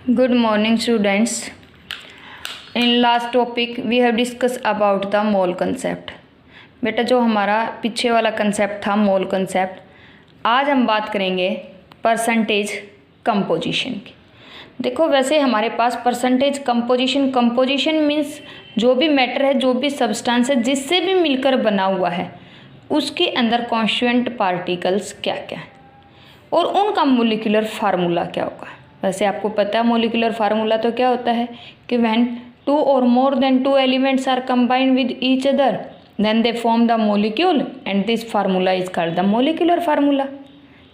Good morning, students. In last topic we have discussed about the mole concept. बेटा जो हमारा पीछे वाला कंसेप्ट था मोल कंसेप्ट, आज हम बात करेंगे परसेंटेज कंपोजिशन की। देखो वैसे हमारे पास परसेंटेज कंपोजिशन मीन्स जो भी मैटर है, जो भी सब्सटेंस है, जिससे भी मिलकर बना हुआ है उसके अंदर कॉन्स्टिट्यूएंट पार्टिकल्स क्या क्या है और उनका मोलिकुलर फार्मूला क्या होगा। वैसे आपको पता है मोलिकुलर फार्मूला तो क्या होता है कि when 2 or more than 2 elements are combined with each other then they form the molecule and this formula is called the molecular formula।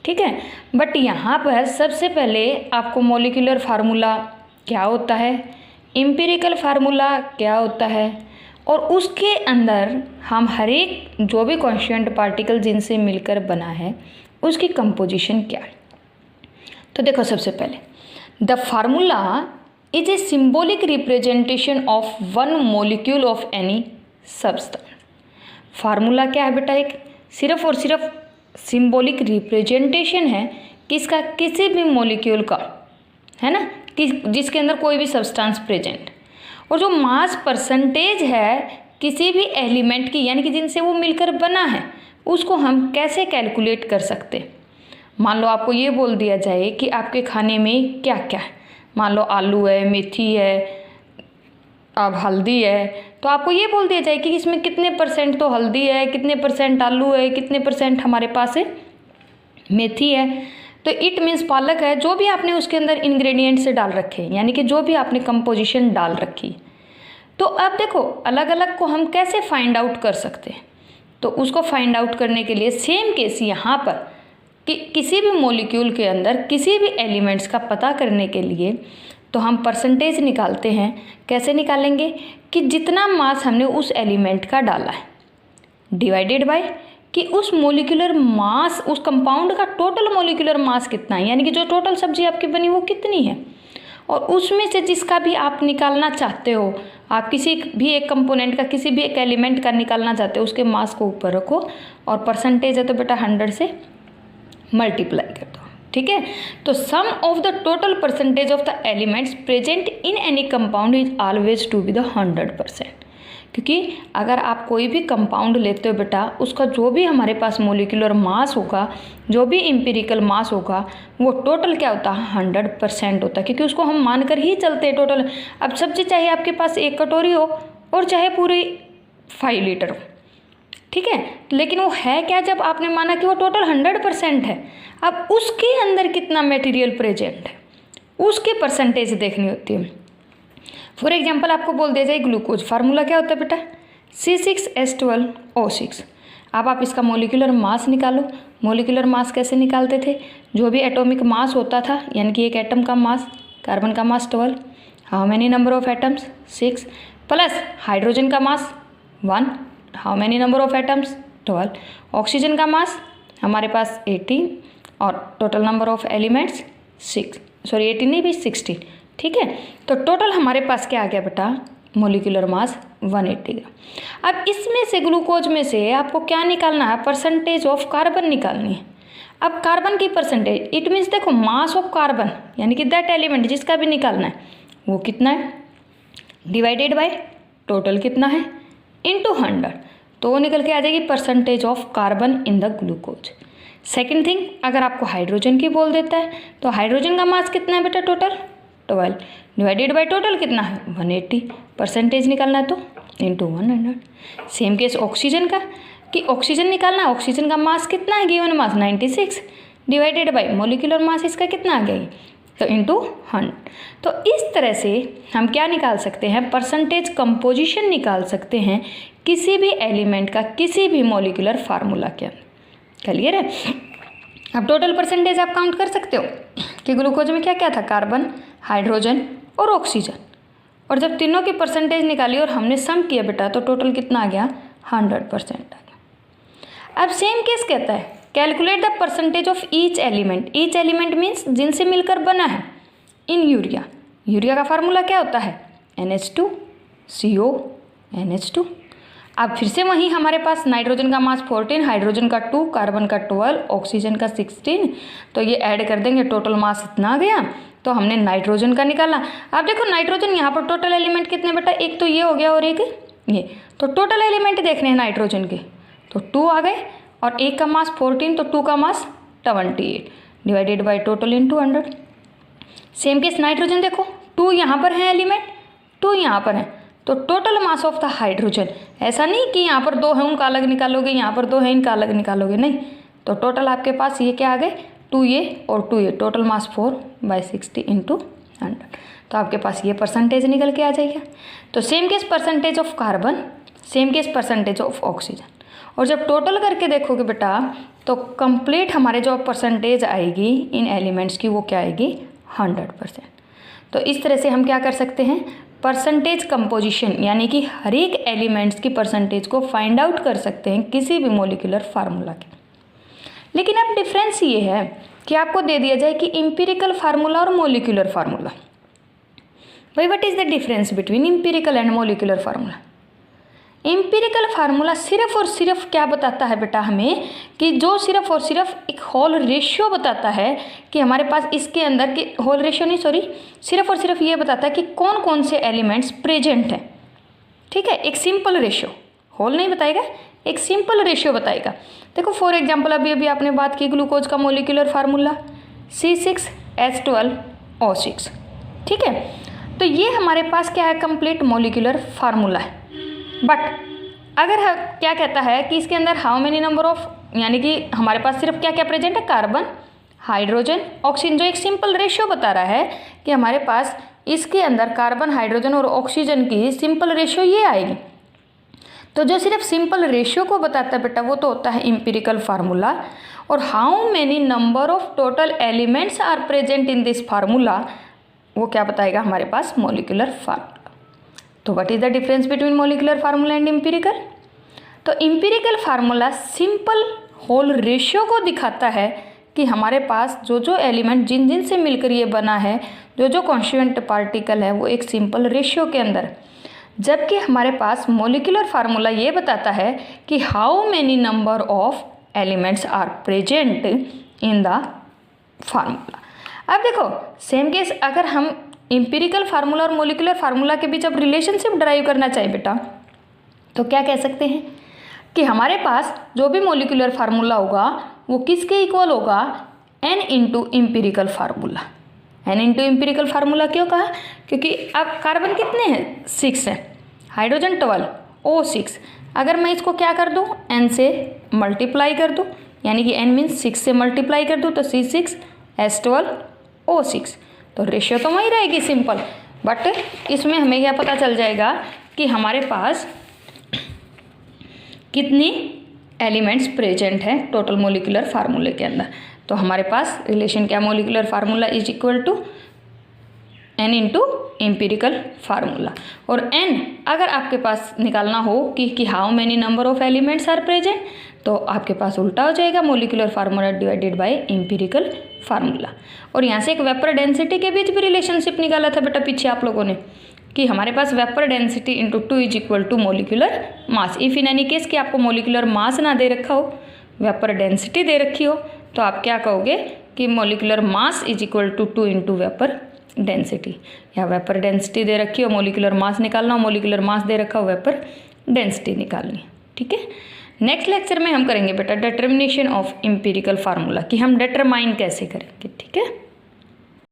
ठीक है, बट यहाँ पर सबसे पहले आपको मोलिकुलर फार्मूला क्या होता है, एम्पिरिकल फार्मूला क्या होता है और उसके अंदर हम हर एक जो भी कॉन्स्टिट्यूएंट पार्टिकल जिनसे मिलकर बना है उसकी कंपोजिशन क्या है। तो देखो सबसे पहले the formula is a symbolic representation of one molecule of any substance. Formula क्या है बेटा, एक सिर्फ और सिर्फ सिंबॉलिक रिप्रेजेंटेशन है किसका, किसी भी मोलिक्यूल का, है ना, कि जिसके अंदर कोई भी सब्सटेंस प्रेजेंट, और जो मास परसेंटेज है किसी भी एलिमेंट की यानी कि जिनसे वो मिलकर बना है उसको हम कैसे कैलकुलेट कर सकते हैं। मान लो आपको ये बोल दिया जाए कि आपके खाने में क्या क्या है, मान लो आलू है, मेथी है, अब हल्दी है, तो आपको ये बोल दिया जाए कि इसमें कितने परसेंट तो हल्दी है, कितने परसेंट आलू है, कितने परसेंट हमारे पास है मेथी है, तो इट मीन्स पालक है, जो भी आपने उसके अंदर इंग्रेडिएंट से डाल रखे हैं यानी कि जो भी आपने कंपोजिशन डाल रखी। तो अब देखो अलग अलग को हम कैसे फाइंड आउट कर सकते हैं, तो उसको फाइंड आउट करने के लिए सेम केस यहाँ पर कि किसी भी मॉलिक्यूल के अंदर किसी भी एलिमेंट्स का पता करने के लिए तो हम परसेंटेज निकालते हैं। कैसे निकालेंगे कि जितना मास हमने उस एलिमेंट का डाला है डिवाइडेड बाय कि उस मोलिकुलर मास, उस कंपाउंड का टोटल मोलिकुलर मास कितना है, यानी कि जो टोटल सब्जी आपकी बनी वो कितनी है, और उसमें से जिसका भी आप निकालना चाहते हो, आप किसी भी एक कंपोनेंट का, किसी भी एक एलिमेंट का निकालना चाहते हो, उसके मास को ऊपर रखो और परसेंटेज है तो बेटा 100 से मल्टीप्लाई कर दो। ठीक है, तो sum of the total percentage of the elements present in any compound is always to be the 100%। क्योंकि अगर आप कोई भी कंपाउंड लेते हो बेटा, उसका जो भी हमारे पास मोलिकुलर मास होगा, जो भी एम्पिरिकल मास होगा, वो टोटल क्या होता है 100% होता है, क्योंकि उसको हम मानकर ही चलते हैं टोटल। अब सब्जी चाहे आपके पास 1 कटोरी हो और चाहे पूरी 5 लीटर हो, ठीक है, लेकिन वो है क्या, जब आपने माना कि वो टोटल 100% है, अब उसके अंदर कितना मटेरियल प्रेजेंट है उसके परसेंटेज देखनी होती है। फॉर एग्जांपल आपको बोल दिया जाए ग्लूकोज, फार्मूला क्या होता है बेटा C6H12O6। अब आप इसका मोलिकुलर मास निकालो। मोलिकुलर मास कैसे निकालते थे, जो भी एटॉमिक मास होता था यानी कि एक एटम का मास, कार्बन का मास 12, how many number of atoms 6, plus hydrogen का मास 1, how many number of atoms 12, oxygen का मास हमारे पास 18 और टोटल नंबर ऑफ एलिमेंट्स 18 नहीं भी 16। ठीक है, तो टोटल हमारे पास क्या आ गया बेटा, मोलिकुलर मास 180 ग्राम। अब इसमें से ग्लूकोज में से आपको क्या निकालना है, परसेंटेज ऑफ कार्बन निकालनी है। अब कार्बन की परसेंटेज, इट मीन्स देखो मास ऑफ कार्बन यानी कि दैट एलिमेंट जिसका भी निकालना है वो कितना है, डिवाइडेड बाय टोटल कितना है इंटू 100, तो वो निकल के आ जाएगी percentage of carbon in the glucose. Second thing, अगर आपको हाइड्रोजन की बोल देता है तो हाइड्रोजन का मास कितना है बेटा टोटल 12, डिवाइडेड बाय टोटल कितना है 180, परसेंटेज निकालना है तो इंटू 100। सेम केस ऑक्सीजन का, कि ऑक्सीजन निकालना है, ऑक्सीजन का मास कितना है, given mass 96, divided by molecular mass इसका कितना आ गया तो इंटू 100। तो इस तरह से हम क्या निकाल सकते हैं, परसेंटेज कंपोजिशन निकाल सकते हैं किसी भी एलिमेंट का किसी भी मोलिकुलर फार्मूला के अंदर। क्लियर है। अब टोटल परसेंटेज आप काउंट कर सकते हो कि ग्लूकोज में क्या क्या था, कार्बन, हाइड्रोजन और ऑक्सीजन, और जब तीनों की परसेंटेज निकाली और हमने सम किया बेटा तो टोटल कितना आ गया 100% आ गया। अब सेम केस कहता है calculate the percentage of each element. Each element means जिनसे मिलकर बना है इन यूरिया। यूरिया का फार्मूला क्या होता है NH2CO NH2। अब फिर से वहीं हमारे पास नाइट्रोजन का मास 14, हाइड्रोजन का 2, कार्बन का 12, ऑक्सीजन का 16, तो ये ऐड कर देंगे, टोटल मास इतना आ गया। तो हमने नाइट्रोजन का निकाला। अब देखो नाइट्रोजन यहाँ पर टोटल एलिमेंट कितने बेटा, एक तो ये हो गया और एक ये, तो टोटल एलिमेंट देखने हैं नाइट्रोजन के, तो 2 आ गए, और एक का मास 14 तो 2 का मास 28 divided by total into 100। Same case nitrogen देखो, 2 यहाँ पर है एलिमेंट, 2 यहाँ पर है, तो total mass of the hydrogen, ऐसा नहीं कि यहाँ पर 2 है उनका अलग निकालोगे, यहाँ पर 2 है इनका अलग निकालोगे, नहीं, तो टोटल आपके पास ये क्या आ गए, 2 ये और 2 ये, टोटल मास 4/60 इंटू 100, तो आपके पास ये परसेंटेज निकल के आ जाएगा। तो same case percentage of carbon, same case percentage of oxygen, और जब टोटल करके देखोगे बेटा तो कंप्लीट हमारे जो परसेंटेज आएगी इन एलिमेंट्स की वो क्या आएगी, 100%। तो इस तरह से हम क्या कर सकते हैं, परसेंटेज कंपोजिशन यानी कि हर एक एलिमेंट्स की परसेंटेज को फाइंड आउट कर सकते हैं किसी भी मोलिकुलर फार्मूला के। लेकिन अब डिफरेंस ये है कि आपको दे दिया जाए कि इम्पिरिकल फार्मूला और मोलिकुलर फार्मूला, भाई what is the difference between empirical and molecular formula. Empirical formula सिर्फ और सिर्फ क्या बताता है बेटा हमें, कि जो सिर्फ और सिर्फ एक होल रेशियो बताता है कि हमारे पास इसके अंदर की होल रेशियो नहीं सॉरी सिर्फ और सिर्फ ये बताता है कि कौन कौन से एलिमेंट्स प्रेजेंट हैं, ठीक है, एक सिंपल रेशियो, होल नहीं बताएगा, एक सिंपल रेशियो बताएगा। देखो फॉर एग्जांपल अभी आपने बात की ग्लूकोज का मोलिकुलर फार्मूला C6H12O6, ठीक है, तो ये हमारे पास क्या है, कंप्लीट मोलिकुलर फार्मूला है। बट अगर क्या कहता है कि इसके अंदर हाउ मेनी नंबर ऑफ, यानी कि हमारे पास सिर्फ क्या क्या प्रेजेंट है, कार्बन, हाइड्रोजन, ऑक्सीजन, जो एक सिंपल रेशियो बता रहा है कि हमारे पास इसके अंदर कार्बन, हाइड्रोजन और ऑक्सीजन की सिंपल रेशियो ये आएगी। तो जो सिर्फ सिंपल रेशियो को बताता है बेटा वो तो होता है इम्पिरिकल फार्मूला, और how many number of total elements are present in this formula वो क्या बताएगा हमारे पास, मोलिकुलर फार्मूला। तो what is the difference between molecular formula and empirical. तो empirical formula simple whole ratio को दिखाता है कि हमारे पास जो जो एलिमेंट जिन जिन से मिलकर ये बना है, जो जो कॉन्स्टिट्यूएंट पार्टिकल है वो एक सिंपल रेशियो के अंदर, जबकि हमारे पास मोलिकुलर फार्मूला ये बताता है कि how many number of elements are present in the formula. अब देखो सेम केस अगर हम इम्पिरिकल फार्मूला और मोलिकुलर फार्मूला के बीच अब रिलेशनशिप ड्राइव करना चाहिए बेटा, तो क्या कह सकते हैं कि हमारे पास जो भी मोलिकुलर फार्मूला होगा वो किसके इक्वल होगा, n into empirical formula. n into empirical formula क्यों कहा, क्योंकि अब कार्बन कितने हैं, 6 है, हाइड्रोजन 12, O6, अगर मैं इसको क्या कर दूँ, n से मल्टीप्लाई कर दूँ, यानी कि n मीन्स 6 से मल्टीप्लाई कर दूँ तो C6H12O6, तो रेशियो तो वही रहेगी सिंपल, बट इसमें हमें क्या पता चल जाएगा कि हमारे पास कितनी एलिमेंट्स प्रेजेंट हैं टोटल मोलिकुलर फार्मूले के अंदर। तो हमारे पास रिलेशन क्या, molecular formula is equal to n into empirical formula, और n अगर आपके पास निकालना हो कि how many number of elements are present, तो आपके पास उल्टा हो जाएगा, molecular formula divided by empirical formula. और यहाँ से एक वेपर डेंसिटी के बीच भी रिलेशनशिप निकाला था बेटा पीछे आप लोगों ने, कि हमारे पास vapour density into 2 is equal to molecular mass. If in any case कि आपको मोलिकुलर मास ना दे रखा हो, वेपर डेंसिटी दे रखी हो, तो आप क्या कहोगे कि molecular mass is equal to 2 into vapour density, या वेपर डेंसिटी दे रखी हो, मोलिकुलर मास निकालना हो, मोलिकुलर मास दे रखा हो, वेपर डेंसिटी निकालनी, ठीक है। नेक्स्ट लेक्चर में हम करेंगे बेटा डिटर्मिनेशन ऑफ इम्पिरिकल फार्मूला, कि हम डिटरमाइन कैसे करेंगे, ठीक है।